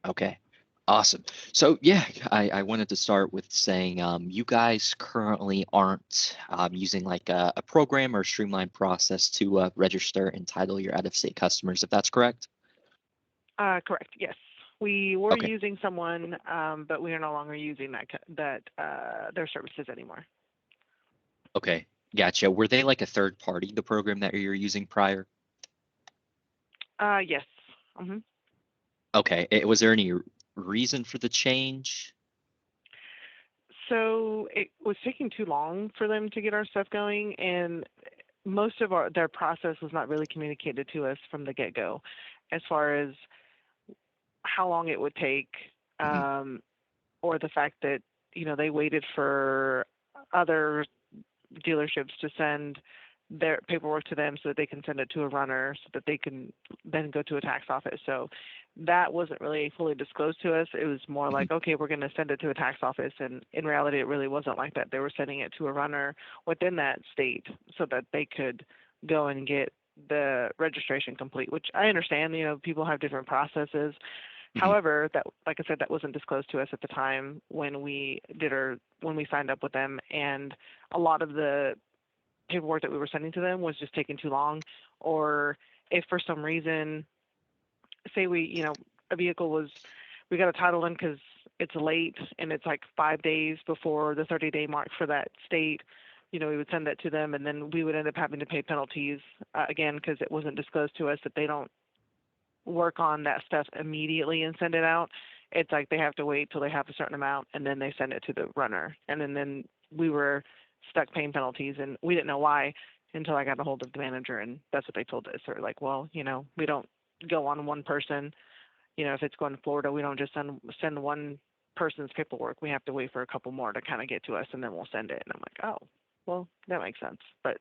Okay. Awesome. So yeah, I wanted to start with saying you guys currently aren't using like a program or streamlined process to register and title your out-of-state customers, if that's correct. Correct. Yes, we were Okay. using someone, but we are no longer using their services anymore. Okay. Gotcha. Were they like a third party, the program that you were using prior? Yes. hmm Okay. Was there any reason for the change? So it was taking too long for them to get our stuff going, and most of their process was not really communicated to us from the get-go, as far as how long it would take, Mhm. um, or the fact that they waited for other dealerships to send their paperwork to them so that they can send it to a runner so that they can then go to a tax office. So that wasn't really fully disclosed to us. It was more Mhm. like, okay, we're going to send it to a tax office. And in reality, it really wasn't like that. They were sending it to a runner within that state so that they could go and get the registration complete, which I understand, people have different processes. Mhm. However, that, like I said, that wasn't disclosed to us at the time when we signed up with them, and a lot of the paperwork that we were sending to them was just taking too long, or if for some reason, say a vehicle we got a title in because it's late and it's like 5 days before the 30-day mark for that state. We would send that to them, and then we would end up having to pay penalties again because it wasn't disclosed to us that they don't work on that stuff immediately and send it out. It's like they have to wait till they have a certain amount and then they send it to the runner. And then we were stuck paying penalties, and we didn't know why until I got a hold of the manager, and that's what they told us. They're like, well, we don't go on one person. If it's going to Florida, we don't just send one person's paperwork. We have to wait for a couple more to kind of get to us, and then we'll send it. And I'm like, oh, well, that makes sense. But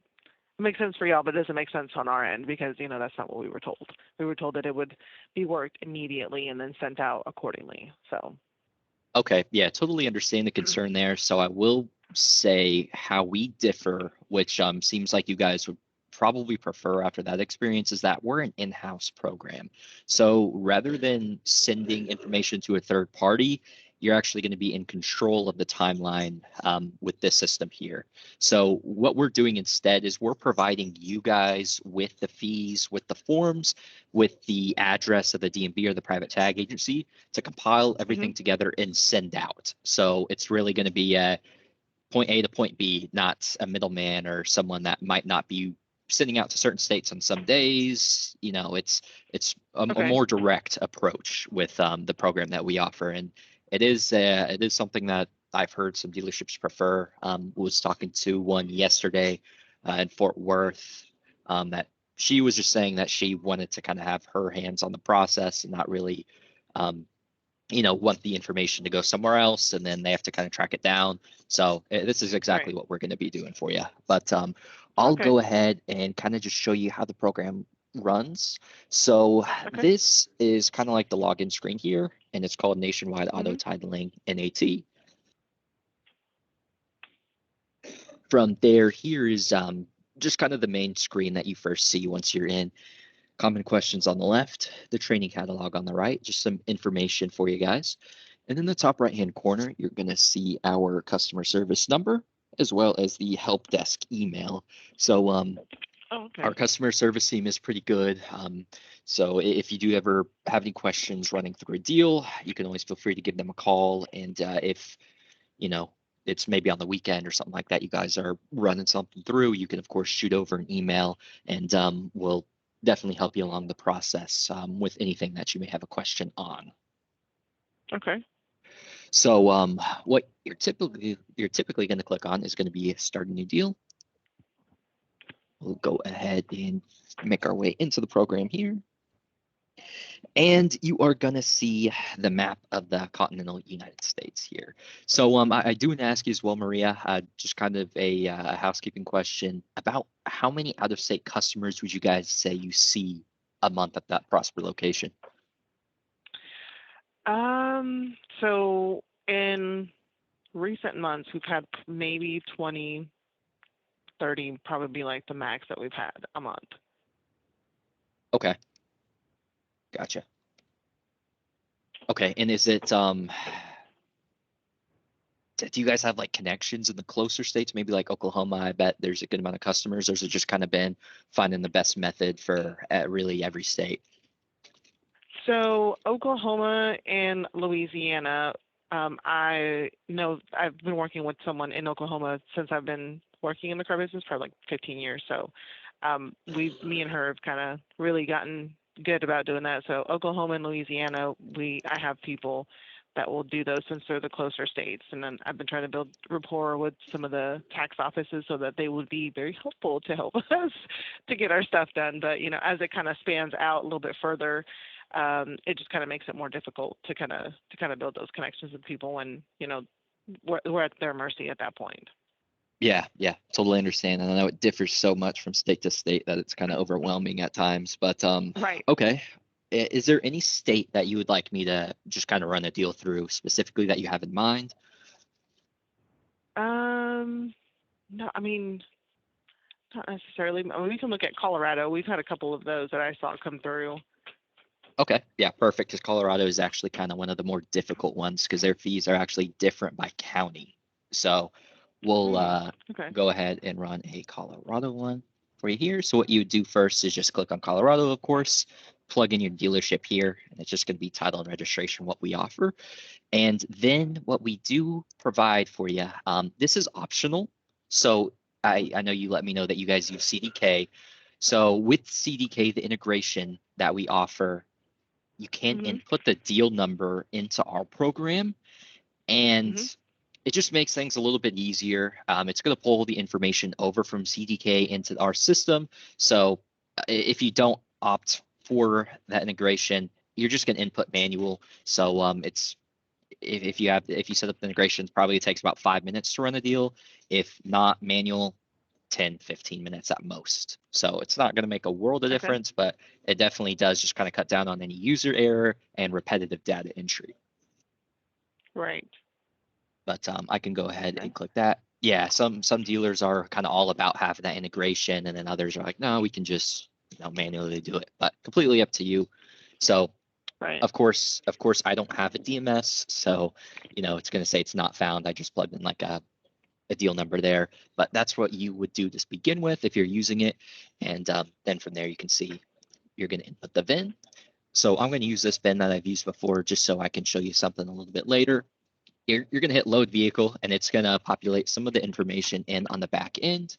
it makes sense for y'all, but it doesn't make sense on our end because that's not what we were told. We were told that it would be worked immediately and then sent out accordingly. So. Okay, yeah, totally understand the concern there. So I will say how we differ, which seems like you guys would probably prefer after that experience, is that we're an in-house program. So rather than sending information to a third party, you're actually going to be in control of the timeline with this system here. So what we're doing instead is we're providing you guys with the fees, with the forms, with the address of the DMV or the private tag agency to compile hmm everything together and send out. So it's really going to be a point A to point B, not a middleman or someone that might not be sending out to certain states on some days. It's a Okay. more direct approach with the program that we offer, and it is something that I've heard some dealerships prefer. Was talking to one yesterday in Fort Worth that she was just saying that she wanted to kind of have her hands on the process and not really um, want the information to go somewhere else and then they have to kind of track it down. So this is exactly Right. what we're going to be doing for you. But I'll Okay. go ahead and kind of just show you how the program runs. So Okay. this is kind of like the login screen here, and it's called Nationwide Auto hmm Titling NAT. From there, here is just kind of the main screen that you first see once you're in. Common questions on the left, the training catalog on the right, just some information for you guys. And in the top right-hand corner, you're going to see our customer service number as well as the help desk email. So Oh, our okay. customer service team is pretty good. So if you do ever have any questions running through a deal, you can always feel free to give them a call. And if you know it's maybe on the weekend or something like that, you guys are running something through, you can of course shoot over an email, and we'll definitely help you along the process with anything that you may have a question on. Okay. So what you're typically going to click on is going to be start a new deal. We'll go ahead and make our way into the program here. And you are going to see the map of the continental United States here. So I do want to ask you as well, Maria, just kind of a housekeeping question about how many out-of-state customers would you guys say you see a month at that Prosper location? So in recent months, we've had maybe 20, 30, probably like the max that we've had a month. Okay, gotcha. Okay, and is it do you guys have like connections in the closer states, maybe like Oklahoma? I bet there's a good amount of customers. Or has it just kind of been finding the best method for really every state? So Oklahoma and Louisiana, I know I've been working with someone in Oklahoma since I've been working in the car business for like 15 years. So me and her have kind of really gotten good about doing that. So Oklahoma and Louisiana, I have people that will do those since they're the closer states. And then I've been trying to build rapport with some of the tax offices so that they would be very helpful to help us to get our stuff done. But as it kind of spans out a little bit further, it just kind of makes it more difficult to kind of build those connections with people when we're at their mercy at that point. Yeah, yeah, totally understand. And I know it differs so much from state to state that it's kind of overwhelming at times. But Right. okay. Is there any state that you would like me to just kind of run a deal through specifically that you have in mind? Um, no, I mean, not necessarily. I mean, we can look at Colorado. We've had a couple of those that I saw come through. Okay, yeah, perfect. Because Colorado is actually kind of one of the more difficult ones because their fees are actually different by county. So we'll Okay. go ahead and run a Colorado one for you here. So what you would do first is just click on Colorado, of course, plug in your dealership here, and it's just going to be title and registration, what we offer. And then what we do provide for you, this is optional. So Mhm. I know you let me know that you guys use CDK. So with CDK, the integration that we offer, you can Mhm. input the deal number into our program, and Mhm. it just makes things a little bit easier. It's going to pull the information over from CDK into our system. So if you don't opt for that integration, you're just going to input manual. So it's if you set up the integrations, probably it takes about 5 minutes to run a deal. If not manual, 10, 15 minutes at most. So it's not going to make a world of Okay. difference, but it definitely does just kind of cut down on any user error and repetitive data entry. Right. But I can go ahead Okay. and click that. Yeah, some dealers are kind of all about having that integration, and then others are like, no, we can just manually do it. But completely up to you. So Right. of course, I don't have a DMS, so it's going to say it's not found. I just plugged in like a deal number there, but that's what you would do to begin with if you're using it, and then from there you can see you're going to input the VIN. So I'm going to use this VIN that I've used before just so I can show you something a little bit later. You're going to hit load vehicle, and it's going to populate some of the information in on the back end.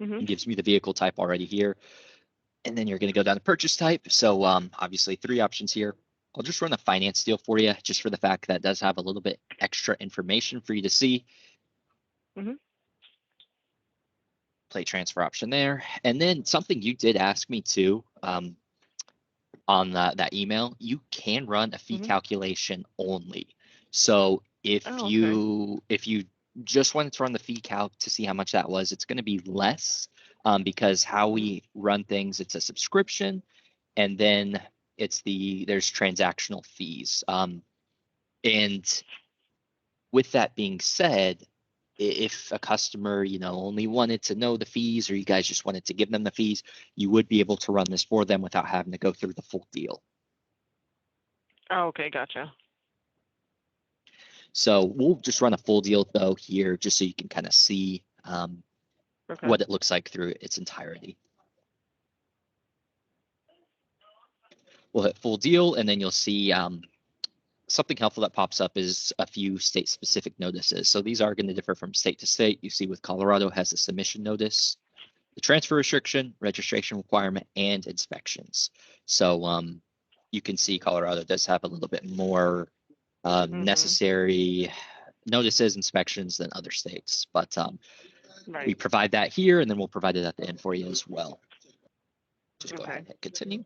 Mhm. It gives me the vehicle type already here. And then you're going to go down to purchase type. So obviously 3 options here. I'll just run a finance deal for you just for the fact that it does have a little bit extra information for you to see. Mhm. Play transfer option there. And then something you did ask me too on that email, you can run a fee Mhm. calculation only. So if Oh, okay. you just wanted to run the fee calc to see how much that was, it's going to be less because how Mhm. we run things, it's a subscription, and then there's transactional fees. And with that being said, if a customer, only wanted to know the fees or you guys just wanted to give them the fees, you would be able to run this for them without having to go through the full deal. Oh, okay. Gotcha. So we'll just run a full deal though here just so you can kind of see Okay. what it looks like through its entirety. We'll hit full deal and then you'll see something helpful that pops up is a few state specific notices. So these are going to differ from state to state. You see with Colorado has a submission notice, the transfer restriction, registration requirement, and inspections. So you can see Colorado does have a little bit more Mhm. necessary notices, inspections than other states. But we Right. provide that here, and then we'll provide it at the end for you as well. Just go ahead Okay. and hit continue.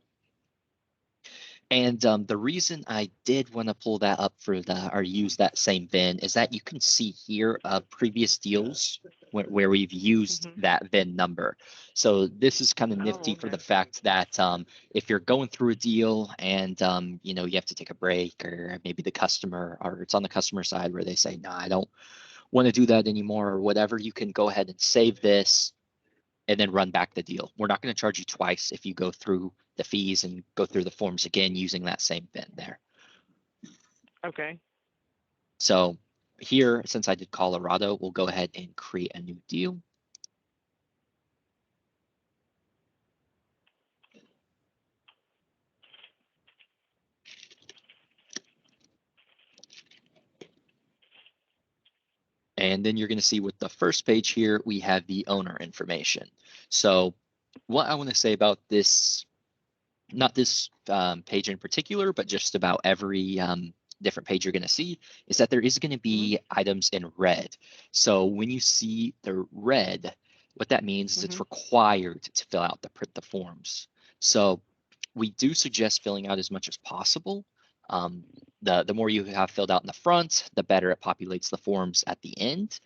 And the reason I did want to pull that up for or use that same VIN is that you can see here previous deals where we've used Mhm. that VIN number. So this is kind of Oh, nifty for okay. the fact that if you're going through a deal and you have to take a break, or maybe the customer, or it's on the customer side where they say, no, I don't want to do that anymore, or whatever, you can go ahead and save this and then run back the deal. We're not going to charge you twice if you go through the fees and go through the forms again using that same VIN there. Okay. So here, since I did Colorado, we'll go ahead and create a new deal. And then you're going to see with the first page here, we have the owner information. So what I want to say about this, not this page in particular, but just about every different page you're going to see, is that there is going to be items in red. So when you see the red, what that means is it's required to fill out the forms. So we do suggest filling out as much as possible. The more you have filled out in the front, the better it populates the forms at the end.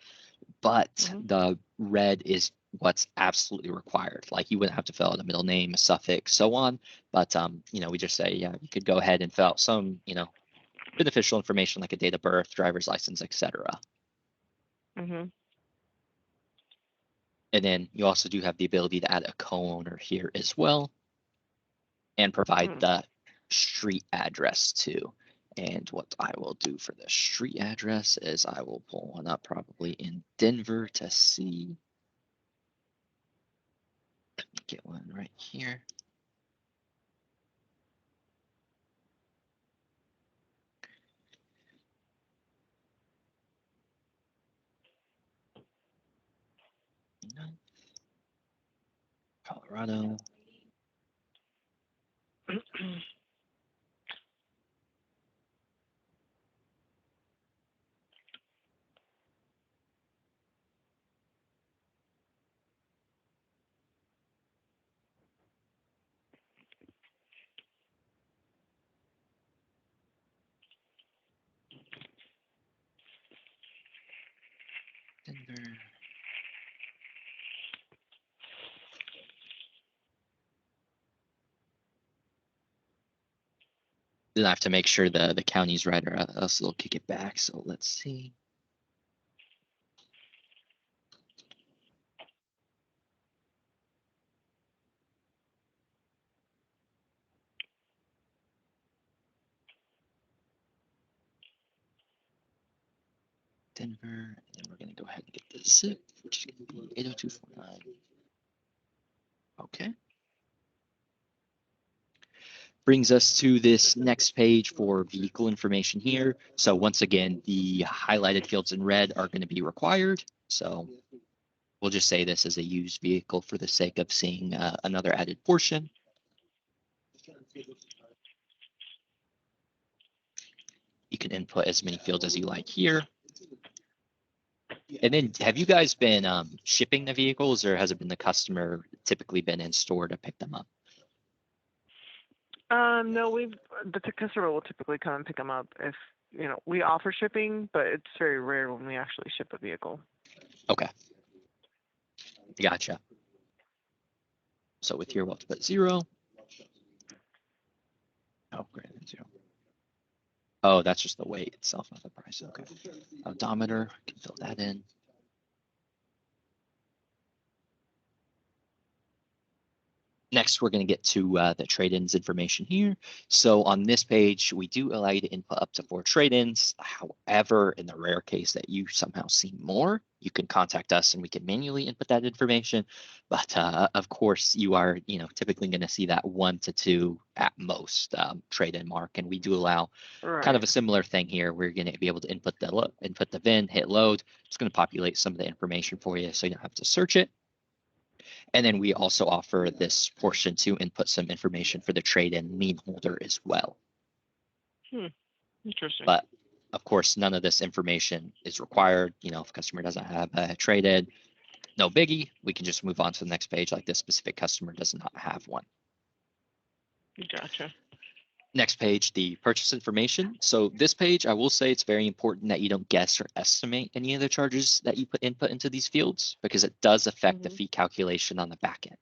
But the red is what's absolutely required. Like you wouldn't have to fill out a middle name, a suffix, so on. But we just say, yeah, you could go ahead and fill out some, beneficial information like a date of birth, driver's license, etc. Mhm. And then you also do have the ability to add a co-owner here as well and provide the street address too. And what I will do for the street address is I will pull one up probably in Denver to see. Get one right here. Colorado. Denver. Then I have to make sure the county's right, or else it'll kick it back. So let's see. Denver, and then we're going to go ahead and get the zip, which is going to be 80249. Okay. Brings us to this next page for vehicle information here. So once again, the highlighted fields in red are going to be required. So we'll just say this is a used vehicle for the sake of seeing another added portion. You can input as many fields as you like here. And then have you guys been shipping the vehicles, or has it been the customer typically been in store to pick them up? No, the customer will typically come and pick them up if, we offer shipping, but it's very rare when we actually ship a vehicle. Okay. Gotcha. So with here, we'll have to put 0. Oh, greater than 0. Oh, that's just the weight itself, not the price. Okay. Odometer, can fill that in. Next, we're going to get to the trade-ins information here. So on this page, we do allow you to input up to 4 trade-ins. However, in the rare case that you somehow see more, you can contact us and we can manually input that information. But of course, you are typically going to see that 1 to 2 at most trade-in mark, and we do allow kind of a similar thing here. We're going to be able to input the VIN, hit load. It's going to populate some of the information for you, so you don't have to search it. And then we also offer this portion to input some information for the trade-in lien holder as well. Interesting. But of course, none of this information is required. If a customer doesn't have a trade-in, no biggie. We can just move on to the next page like this specific customer does not have one. Gotcha. Next page, the purchase information. So this page, I will say it's very important that you don't guess or estimate any of the charges that you input into these fields, because it does affect the fee calculation on the back end.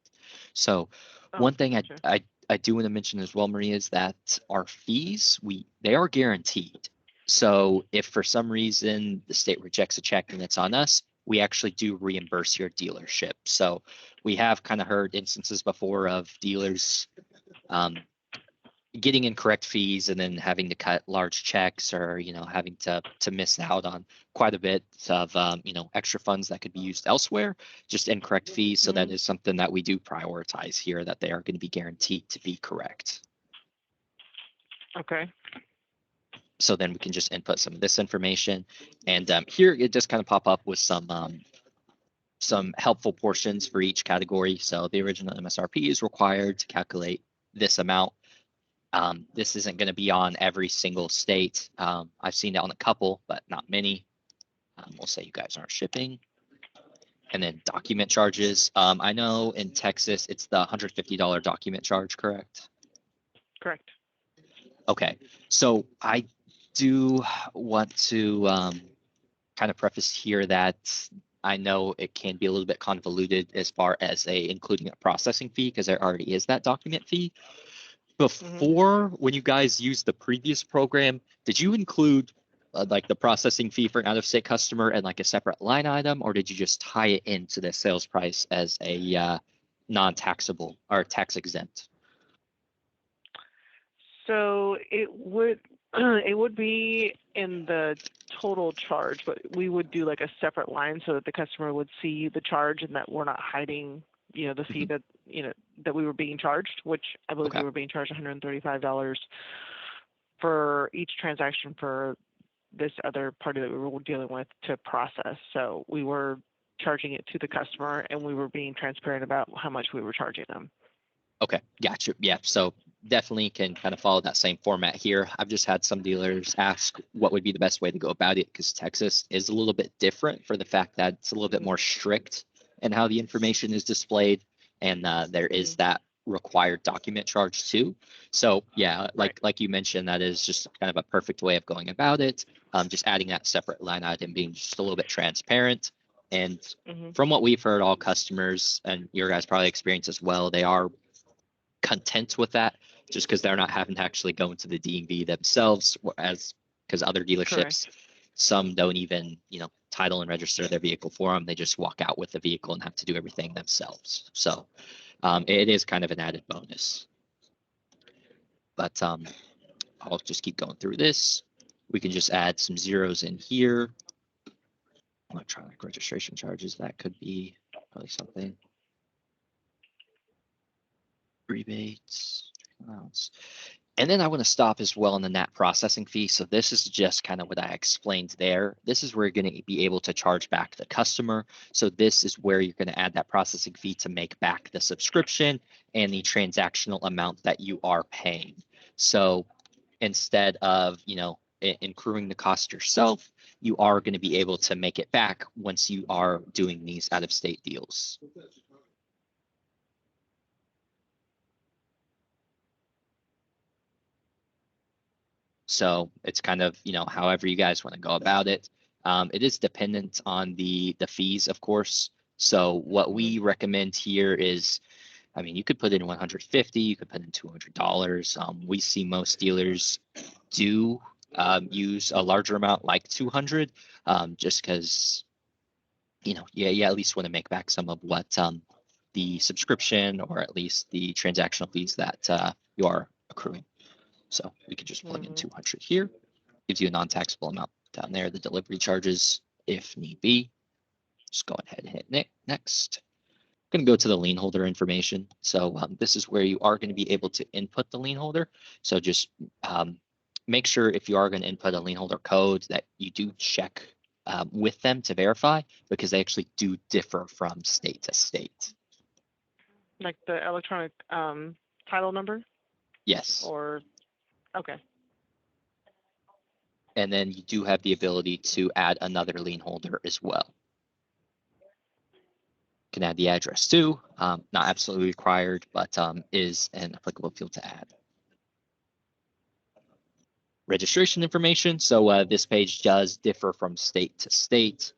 So one thing gotcha. I do want to mention as well, Maria, is that our fees, they are guaranteed. So if for some reason the state rejects a check and it's on us, we actually do reimburse your dealership. So we have kind of heard instances before of dealers getting incorrect fees and then having to cut large checks, or having to miss out on quite a bit of extra funds that could be used elsewhere, just incorrect fees. So that is something that we do prioritize here, that they are going to be guaranteed to be correct. Okay. So then we can just input some of this information, and here it just kind of pop up with some helpful portions for each category. So the original MSRP is required to calculate this amount. This isn't going to be on every single state. I've seen it on a couple, but not many. We'll say you guys aren't shipping. And then document charges. I know in Texas, it's the $150 document charge, correct? Correct. Okay, so I do want to kind of preface here that I know it can be a little bit convoluted as far as including a processing fee, because there already is that document fee. Before, when you guys used the previous program, did you include like the processing fee for an out-of-state customer and like a separate line item, or did you just tie it into the sales price as a non-taxable or tax exempt? So it would be in the total charge, but we would do like a separate line so that the customer would see the charge and that we're not hiding, the fee that that we were being charged, which I believe we were being charged $135 for each transaction for this other party that we were dealing with to process. So we were charging it to the customer, and we were being transparent about how much we were charging them. Okay, gotcha. Yeah, so definitely can kind of follow that same format here. I've just had some dealers ask what would be the best way to go about it, because Texas is a little bit different for the fact that it's a little bit more strict in how the information is displayed, and there is that required document charge too. So yeah, like you mentioned, that is just kind of a perfect way of going about it. Just adding that separate line item, being just a little bit transparent. And from what we've heard, all customers, and your guys probably experience as well, they are content with that, just because they're not having to actually go into the DMV themselves, because other dealerships, some don't even title and register their vehicle for them. They just walk out with the vehicle and have to do everything themselves. So it is kind of an added bonus. But I'll just keep going through this. We can just add some zeros in here. Electronic registration charges, that could be probably something. Rebates, allowance. And then I want to stop as well on the NAT processing fee. So this is just kind of what I explained there. This is where you're going to be able to charge back the customer. So this is where you're going to add that processing fee to make back the subscription and the transactional amount that you are paying. So instead of, incurring the cost yourself, you are going to be able to make it back once you are doing these out-of-state deals. So it's kind of, however you guys want to go about it. It is dependent on the fees, of course. So what we recommend here is, you could put in 150, you could put in $200. We see most dealers do use a larger amount, like 200, just because, you at least want to make back some of what the subscription, or at least the transactional fees that you are accruing. So we could just plug in 200 here. Gives you a non-taxable amount down there, the delivery charges, if need be. Just go ahead and hit next. I'm going to go to the lien holder information. So this is where you are going to be able to input the lien holder. So just make sure if you are going to input a lien holder code that you do check with them to verify, because they actually do differ from state to state. Like the electronic title number? Yes. Or, okay. And then you do have the ability to add another lien holder as well. You can add the address too, not absolutely required, but is an applicable field to add. Registration information. So this page does differ from state to state.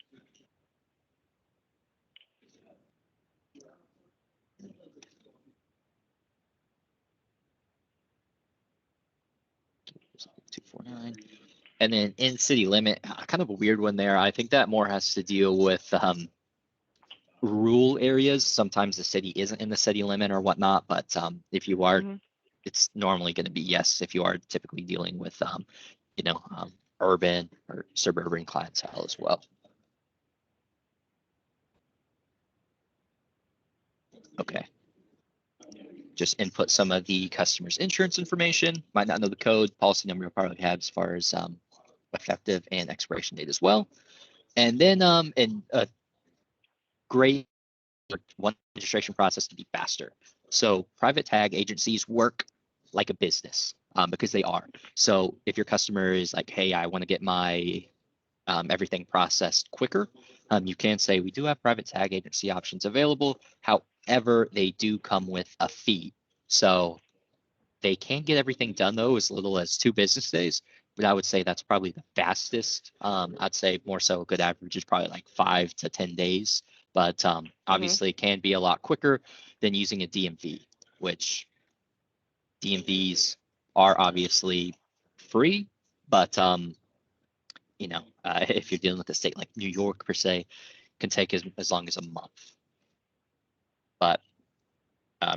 And then in city limit, kind of a weird one there. I think that more has to deal with rural areas. Sometimes the city isn't in the city limit or whatnot, but if you are it's normally going to be yes if you are typically dealing with urban or suburban clientele as well. Okay. Just input some of the customer's insurance information. Might not know the code. Policy number you'll probably have as far as effective and expiration date as well. And then in a great one registration process to be faster. So private tag agencies work like a business because they are. So if your customer is like, hey, I want to get my everything processed quicker, you can say we do have private tag agency options available. However, they do come with a fee. So they can get everything done though as little as 2 business days, but I would say that's probably the fastest. I'd say more so a good average is probably like 5 to 10 days, but obviously it can be a lot quicker than using a DMV, which DMVs are obviously free, but if you're dealing with a state like New York per se, can take as long as a month. But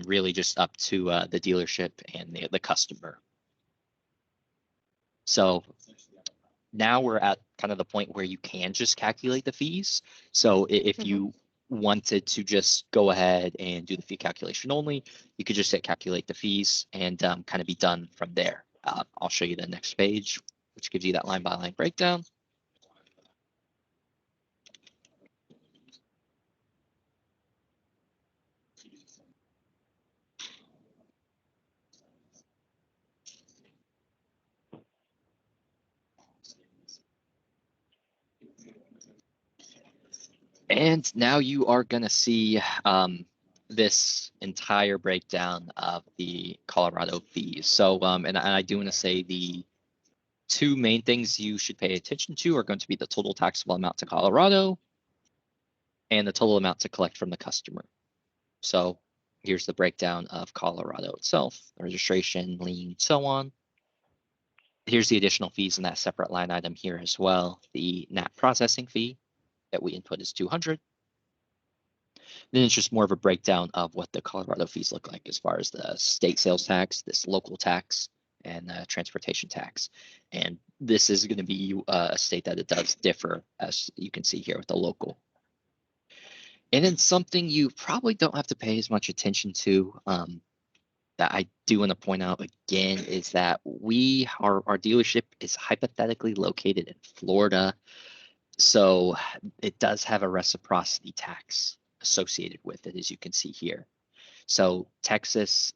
really just up to the dealership and the customer. So now we're at kind of the point where you can just calculate the fees. So if you wanted to just go ahead and do the fee calculation only, you could just hit calculate the fees and kind of be done from there. I'll show you the next page, which gives you that line by line breakdown. And now you are going to see this entire breakdown of the Colorado fees. So, and I do want to say the 2 main things you should pay attention to are going to be the total taxable amount to Colorado and the total amount to collect from the customer. So here's the breakdown of Colorado itself, the registration, lien, so on. Here's the additional fees in that separate line item here as well. The NAT processing fee that we input is $200. Then it's just more of a breakdown of what the Colorado fees look like as far as the state sales tax, this local tax, and transportation tax. And this is going to be a state that it does differ, as you can see here with the local. And then something you probably don't have to pay as much attention to that I do want to point out again is that our dealership is hypothetically located in Florida. So it does have a reciprocity tax associated with it, as you can see here. So Texas,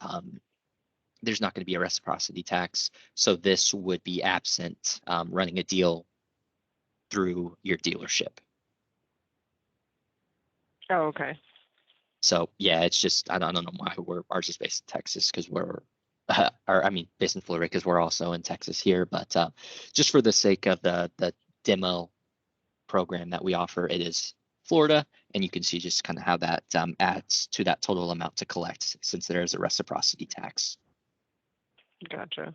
there's not going to be a reciprocity tax. So this would be absent running a deal through your dealership. Oh, okay. So yeah, it's just, I don't know why ours is based in Texas because based in Florida because we're also in Texas here. But just for the sake of the demo program that we offer, it is Florida, and you can see just kind of how that adds to that total amount to collect since there is a reciprocity tax. Gotcha.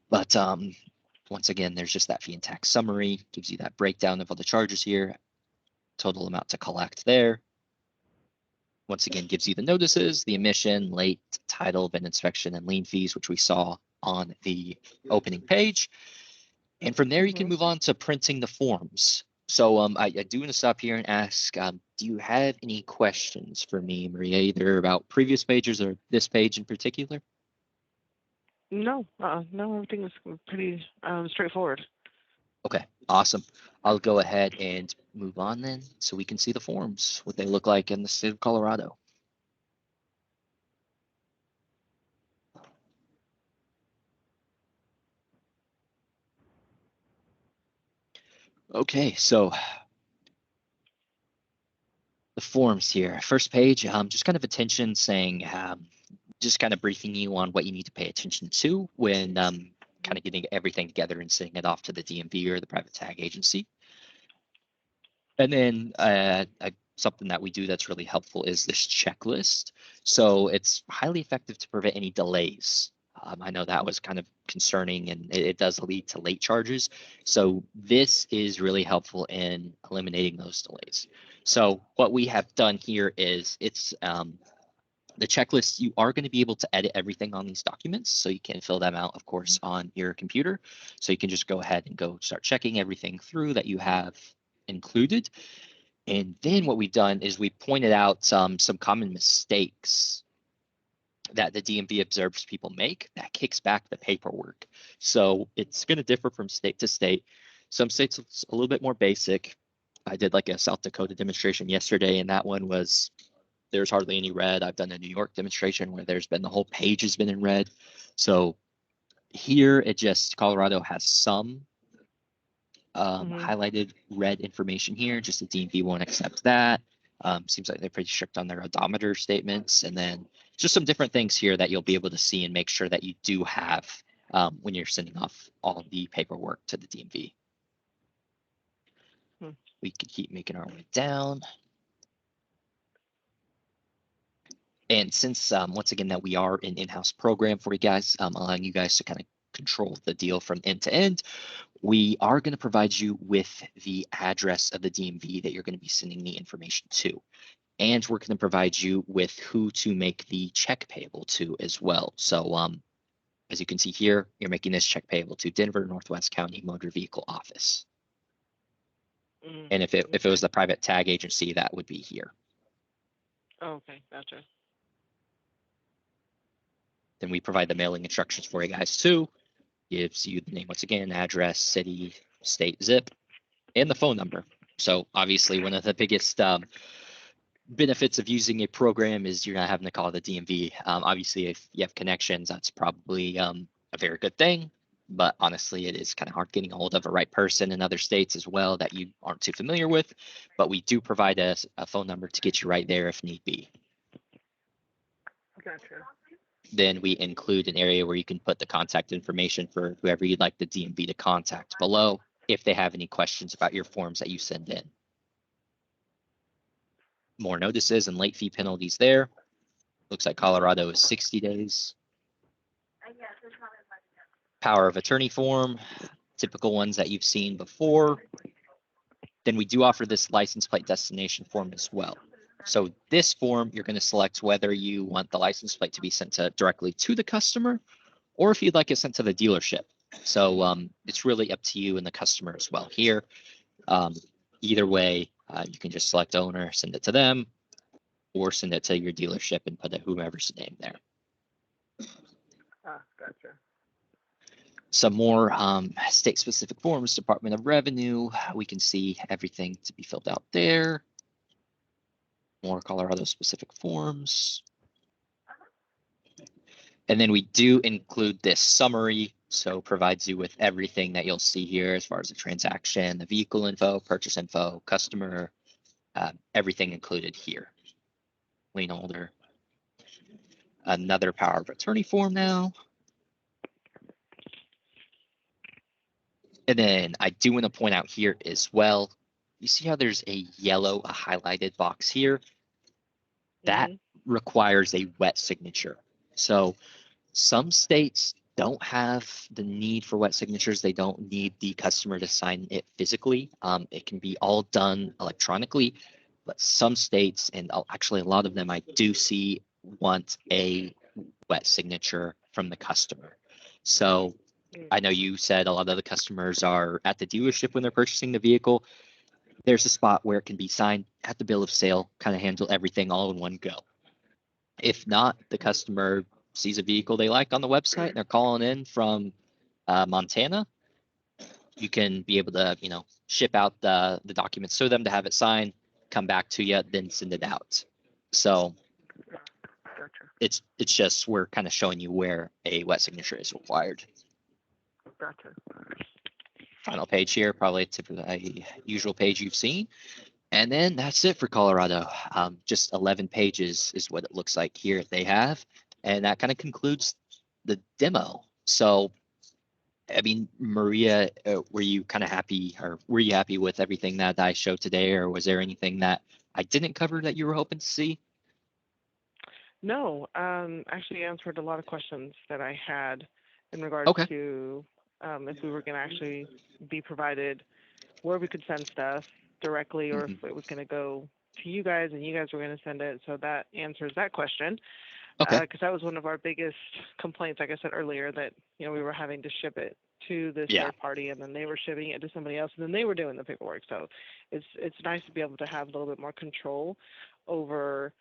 But once again, there's just that fee and tax summary, gives you that breakdown of all the charges here, total amount to collect there. Once again, gives you the notices, the emission, late, title, VIN inspection, and lien fees, which we saw on the opening page. And from there, you can move on to printing the forms. So I do want to stop here and ask, do you have any questions for me, Maria, either about previous pages or this page in particular? No, no, everything was pretty straightforward. Okay, awesome. I'll go ahead and move on then so we can see the forms, what they look like in the state of Colorado. Okay, so the forms here. First page, just kind of attention saying, just kind of briefing you on what you need to pay attention to when kind of getting everything together and sending it off to the DMV or the private tag agency. And then something that we do that's really helpful is this checklist. So it's highly effective to prevent any delays. I know that was kind of concerning and it does lead to late charges. So this is really helpful in eliminating those delays. So what we have done here is it's The checklist, you are going to be able to edit everything on these documents, so you can fill them out, of course, on your computer. So you can just go ahead and go start checking everything through that you have included. And then what we've done is we pointed out some common mistakes that the DMV observes people make that kicks back the paperwork. So it's going to differ from state to state. Some states it's a little bit more basic. I did like a South Dakota demonstration yesterday, and that one was there's hardly any red. I've done a New York demonstration where there's been the whole page has been in red. So here it just Colorado has some highlighted red information here. Just the DMV won't accept that. Seems like they're pretty strict on their odometer statements, and then just some different things here that you'll be able to see and make sure that you do have when you're sending off all the paperwork to the DMV. We can keep making our way down. And since once again that we are an in-house program for you guys, allowing you guys to kind of control the deal from end to end, we are going to provide you with the address of the DMV that you're going to be sending the information to. And we're going to provide you with who to make the check payable to as well. So as you can see here, you're making this check payable to Denver Northwest County Motor Vehicle Office. And if it was the private tag agency, that would be here. Oh, okay, gotcha. Then we provide the mailing instructions for you guys too. Gives you the name once again, address, city, state, zip, and the phone number. So obviously one of the biggest benefits of using a program is you're not having to call the DMV. Obviously, if you have connections, that's probably a very good thing. But honestly, it is kind of hard getting a hold of a right person in other states as well that you aren't too familiar with. But we do provide a phone number to get you right there if need be. Gotcha. Then we include an area where you can put the contact information for whoever you'd like the DMV to contact below if they have any questions about your forms that you send in. More notices and late fee penalties there. Looks like Colorado is 60 days. Power of attorney form, typical ones that you've seen before. Then we do offer this license plate destination form as well. So this form, you're going to select whether you want the license plate to be sent directly to the customer or if you'd like it sent to the dealership. So it's really up to you and the customer as well here. Either way, you can just select owner, send it to them, or send it to your dealership and put whomever's name there. Gotcha. Some more state-specific forms, Department of Revenue. We can see everything to be filled out there. More Colorado-specific forms. And then we do include this summary, so provides you with everything that you'll see here as far as the transaction, the vehicle info, purchase info, customer, everything included here. Lien holder. Another power of attorney form now. And then I do want to point out here as well, you see how there's a yellow, a highlighted box here? That requires a wet signature. So some states don't have the need for wet signatures. They don't need the customer to sign it physically. It can be all done electronically, but some states, and actually a lot of them I do see, want a wet signature from the customer. So I know you said a lot of the customers are at the dealership when they're purchasing the vehicle. There's a spot where it can be signed at the bill of sale, kind of handle everything all in one go. If not, the customer sees a vehicle they like on the website and they're calling in from Montana, you can be able to, ship out the documents to them to have it signed, come back to you, then send it out. So it's just we're kind of showing you where a wet signature is required. Gotcha. Final page here, probably typically a usual page you've seen. And then that's it for Colorado. Just 11 pages is what it looks like here they have. And that kind of concludes the demo. So, I mean, Maria, were you kind of happy, or were you happy with everything that I showed today, or was there anything that I didn't cover that you were hoping to see? No, actually answered a lot of questions that I had in regards to if we were going to actually be provided where we could send stuff directly, or if it was going to go to you guys and you guys were going to send it. So that answers that question. Okay. because that was one of our biggest complaints, like I said earlier, that we were having to ship it to this Yeah. third party, and then they were shipping it to somebody else, and then they were doing the paperwork. So it's nice to be able to have a little bit more control over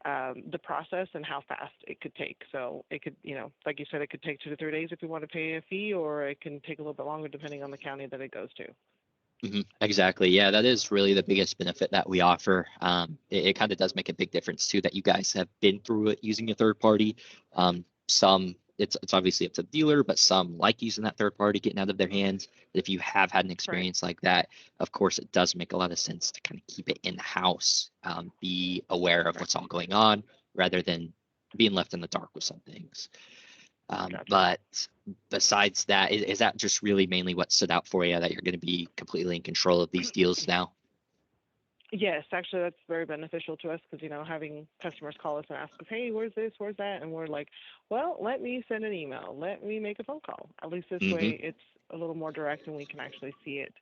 the process and how fast it could take. So it could, like you said, it could take 2 to 3 days if we want to pay a fee, or it can take a little bit longer depending on the county that it goes to. Exactly. Yeah, that is really the biggest benefit that we offer. It kind of does make a big difference too that you guys have been through it using a third party. Some it's obviously up to the dealer, but some like using that third party getting out of their hands. If you have had an Right. experience like that, of course, it does make a lot of sense to kind of keep it in house, be aware of Right. what's all going on rather than being left in the dark with some things. Gotcha. But besides that, is that just really mainly what stood out for you that you're going to be completely in control of these deals now? Yes, actually, that's very beneficial to us because, having customers call us and ask us, hey, where's this, where's that? And we're like, well, let me send an email. Let me make a phone call. At least this hmm way it's a little more direct and we can actually see it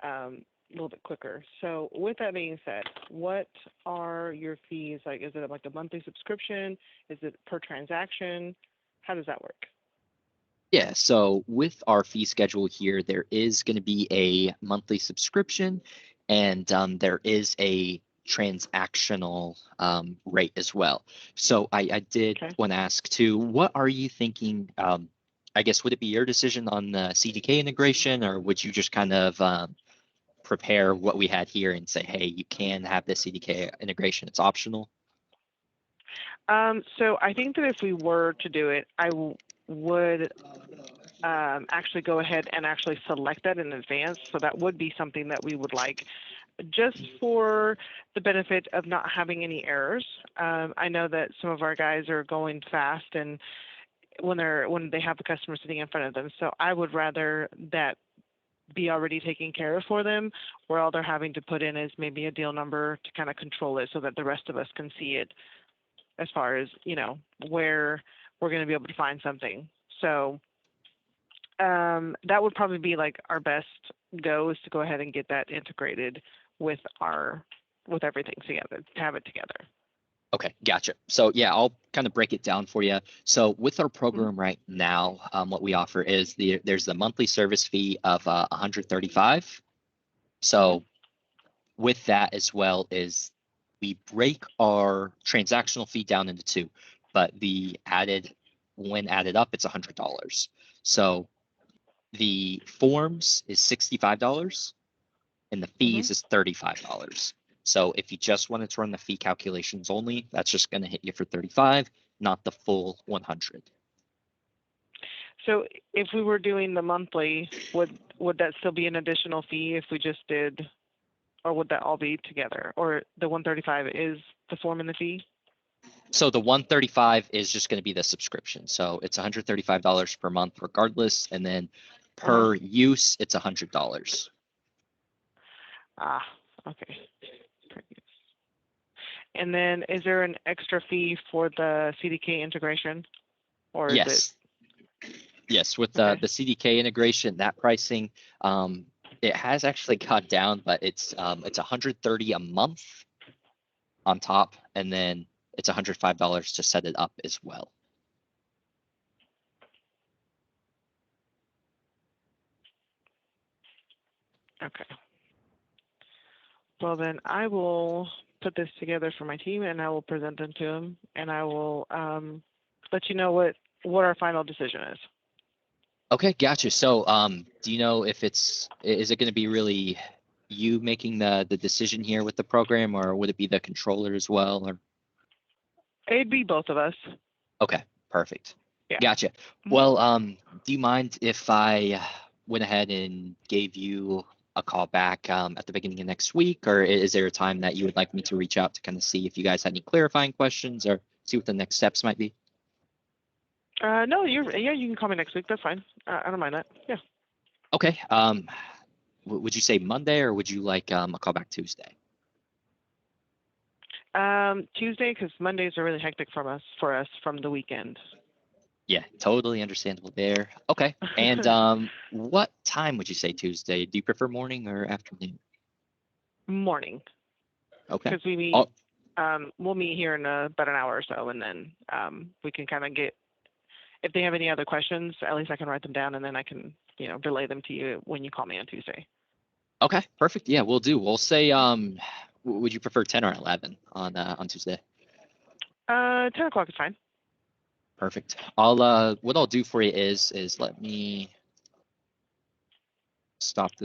a little bit quicker. So with that being said, what are your fees? Like, is it like a monthly subscription? Is it per transaction? How does that work? Yeah, so with our fee schedule here, there is going to be a monthly subscription and there is a transactional rate as well. So I did Okay. want to ask too, what are you thinking? I guess, would it be your decision on the CDK integration, or would you just kind of prepare what we had here and say, hey, you can have this CDK integration, it's optional? So I think that if we were to do it, would actually go ahead and actually select that in advance. So that would be something that we would like, just for the benefit of not having any errors. I know that some of our guys are going fast, and when they have a customer sitting in front of them, so I would rather that be already taken care of for them, where all they're having to put in is maybe a deal number to kind of control it, so that the rest of us can see it as far as where we're going to be able to find something. So that would probably be like our best go, is to go ahead and get that integrated with everything together, to have it together. Okay, gotcha. So yeah, I'll kind of break it down for you. So with our Mm-hmm. program right now, what we offer is there's the monthly service fee of 135. Mm-hmm. So with that as well is we break our transactional fee down into two, but when added up, it's $100. So the forms is $65 and the Mm-hmm. fees is $35. So if you just wanted to run the fee calculations only, that's just going to hit you for 35, not the full 100. So if we were doing the monthly, would that still be an additional fee if we just did, or would that all be together? Or the 135 is the form and the fee? So the 135 is just going to be the subscription. So it's $135 per month regardless, and then Uh-huh. per use it's $100. Ah, okay. And then is there an extra fee for the CDK integration, or is it Yes. Yes, with okay? the CDK integration, that pricing, it has actually got down, but it's 130 a month on top, and then it's $105 to set it up as well. Okay. Well, then I will put this together for my team, and I will present them to them, and I will let you know what our final decision is. Okay, gotcha. So, do you know if is it going to be really you making the decision here with the program, or would it be the controller as well? Or It'd be both of us. okay, perfect. Yeah. Gotcha. Mhm. Well, do you mind if I went ahead and gave you a call back at the beginning of next week, or is there a time that you would like me to reach out to kind of see if you guys had any clarifying questions or see what the next steps might be? No, yeah. You can call me next week. That's fine. I don't mind that. Yeah. Okay. Would you say Monday, or would you like a call back Tuesday? Tuesday, because Mondays are really hectic for us from the weekend. Yeah, totally understandable there. Okay. And what time would you say Tuesday? Do you prefer morning or afternoon? Morning, Okay. because we meet Oh, we'll meet here in about an hour or so, and then we can kind of get, if they have any other questions, at least I can write them down, and then I can, relay them to you when you call me on Tuesday. Okay, perfect. Yeah, we'll do. We'll say, would you prefer 10 or 11 on Tuesday? 10 o'clock is fine. Perfect. What I'll do for you is let me stop this.